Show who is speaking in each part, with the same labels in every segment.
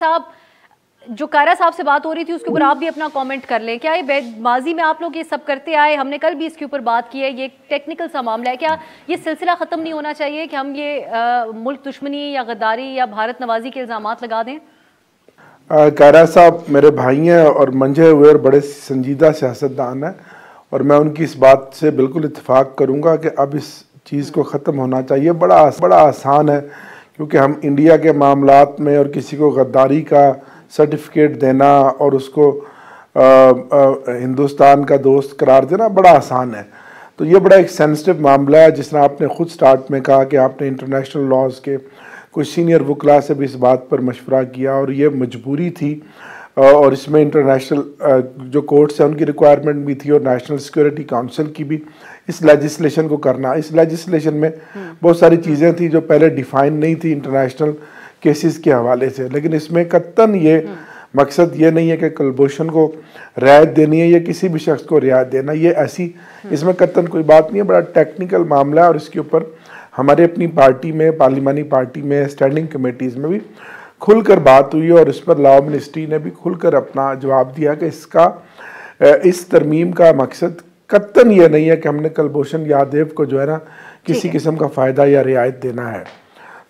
Speaker 1: साहब, जो कायरा साहब से बात हो रही थी उसके ऊपर आप भी अपना कमेंट कर लें। क्या ये माजी में आप लोग ये सब करते आए, हमने कल भी इसके ऊपर बात की है, ये टेक्निकल सा मामला है, क्या ये सिलसिला ख़त्म नहीं होना चाहिए कि हम ये मुल्क दुश्मनी या गद्दारी या भारत नवाजी के इल्ज़ामात लगा दें?
Speaker 2: कायरा साहब मेरे भाई हैं और मंझे हुए और बड़े संजीदा सियासतदान हैं, और मैं उनकी इस बात से बिल्कुल इत्तेफाक करूँगा कि अब इस चीज़ को ख़त्म होना चाहिए। बड़ा आसान है, क्योंकि हम इंडिया के मामलात में और किसी को गद्दारी का सर्टिफिकेट देना और उसको हिंदुस्तान का दोस्त करार देना बड़ा आसान है। तो ये बड़ा एक सेंसिटिव मामला है। जिस तरह आपने ख़ुद स्टार्ट में कहा कि आपने इंटरनेशनल लॉज के कुछ सीनियर वकला से भी इस बात पर मशवरा किया और ये मजबूरी थी, और इसमें इंटरनेशनल जो कोर्ट्स हैं उनकी रिक्वायरमेंट भी थी और नेशनल सिक्योरिटी काउंसिल की भी इस लेजिस्लेशन को करना। इस लेजिस्लेशन में बहुत सारी चीज़ें थी जो पहले डिफाइन नहीं थी इंटरनेशनल केसेस के हवाले से, लेकिन इसमें कत्तन ये मकसद ये नहीं है कि कुलभूषण को रियायत देनी है या किसी भी शख्स को रियायत देना, ये ऐसी इसमें कत्तन कोई बात नहीं है। बड़ा टेक्निकल मामला है और इसके ऊपर हमारे अपनी पार्टी में, पार्लिमानी पार्टी में, स्टैंडिंग कमेटीज़ में भी खुलकर बात हुई और इस पर लॉ मिनिस्ट्री ने भी खुलकर अपना जवाब दिया कि इस तरमीम का मकसद कत्तन ये नहीं है कि हमने कुलभूषण यादव को जो है ना किसी किस्म का फ़ायदा या रियायत देना है।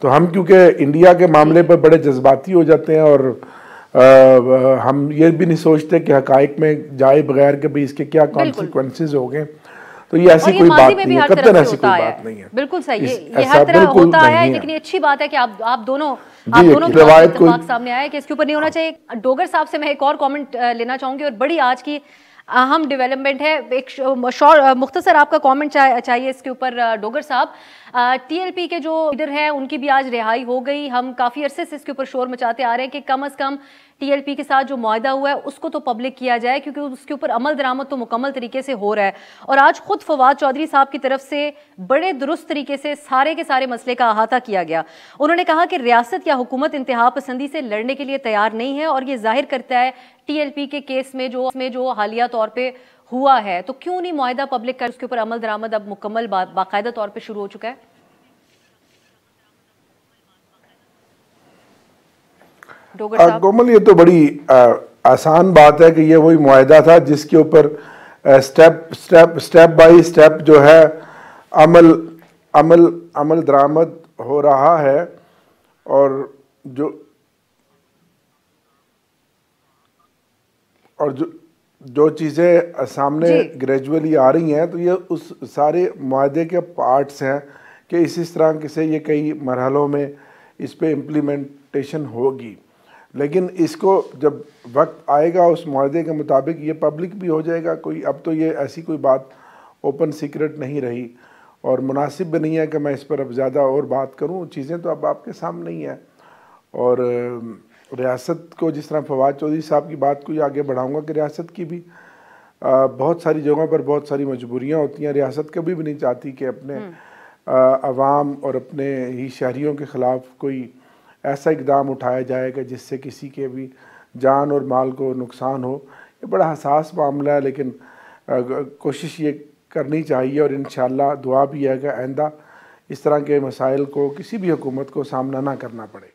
Speaker 2: तो हम क्योंकि इंडिया के मामले पर बड़े जज्बाती हो जाते हैं और हम ये भी नहीं सोचते कि हकाइक में जाए बगैर के भाई इसके क्या कॉन्सिक्वेंसेस हो गए, तो ये ऐसी कोई बात नहीं है, कत्तन ऐसी कोई बात नहीं है।
Speaker 1: बिल्कुल सही है, ये हर तरह होता है, लेकिन ये अच्छी बात है कि आप दोनों की रवायत सामने आया कि इसके ऊपर नहीं होना चाहिए। डोगर साहब से मैं एक और कमेंट लेना चाहूंगी और बड़ी आज की अहम डेवलपमेंट है, एक मुख्तसर आपका कमेंट चाहिए इसके ऊपर। डोगर साहब, टीएलपी के जो लीडर हैं उनकी भी आज रिहाई हो गई। हम काफ़ी अरसे से इसके ऊपर शोर मचाते आ रहे हैं कि कम से कम टीएलपी के साथ जो मुआहदा हुआ है उसको तो पब्लिक किया जाए, क्योंकि उसके ऊपर अमल दरामद तो मुकम्मल तरीके से हो रहा है। और आज खुद फवाद चौधरी साहब की तरफ से बड़े दुरुस्त तरीके से सारे के सारे मसले का अहाता किया गया। उन्होंने कहा कि रियासत या हुकूमत इंतहा पसंदी से लड़ने के लिए तैयार नहीं है, और ये जाहिर करता है टीएलपी के केस में जो हालिया तौर पर हुआ है, तो क्यों नहीं मुआहदा पब्लिक कर, उसके ऊपर अमल दरामद अब मुकम्मल बाकायदा तौर पर शुरू हो चुका है।
Speaker 2: कोमल, ये तो बड़ी आसान बात है कि ये वही मुआहदा था जिसके ऊपर स्टेप बाय स्टेप जो है अमल दरामद हो रहा है, और जो चीज़ें सामने ग्रेजुअली आ रही हैं, तो ये उस सारे मुआहदे के पार्ट्स हैं कि इस तरह से ये कई मरहलों में इस पे इम्प्लीमेंटेशन होगी। लेकिन इसको जब वक्त आएगा उस मुआहदे के मुताबिक ये पब्लिक भी हो जाएगा। कोई अब तो ये ऐसी कोई बात ओपन सीक्रेट नहीं रही, और मुनासिब भी नहीं है कि मैं इस पर अब ज़्यादा और बात करूं। चीज़ें तो अब आपके सामने ही हैं, और रियासत को जिस तरह फवाद चौधरी साहब की बात को ही आगे बढ़ाऊँगा कि रियासत की भी बहुत सारी जगहों पर बहुत सारी मजबूरियाँ होती हैं। रियासत कभी भी नहीं चाहती कि अपने अवाम और अपने ही शहरियों के ख़िलाफ़ कोई ऐसा इक़दाम उठाया जाएगा जिससे किसी के भी जान और माल को नुकसान हो। ये बड़ा हसास मामला है, लेकिन कोशिश ये करनी चाहिए, और इंशाअल्लाह दुआ भी है कि आइंदा इस तरह के मसाइल को किसी भी हुकूमत को सामना ना करना पड़े।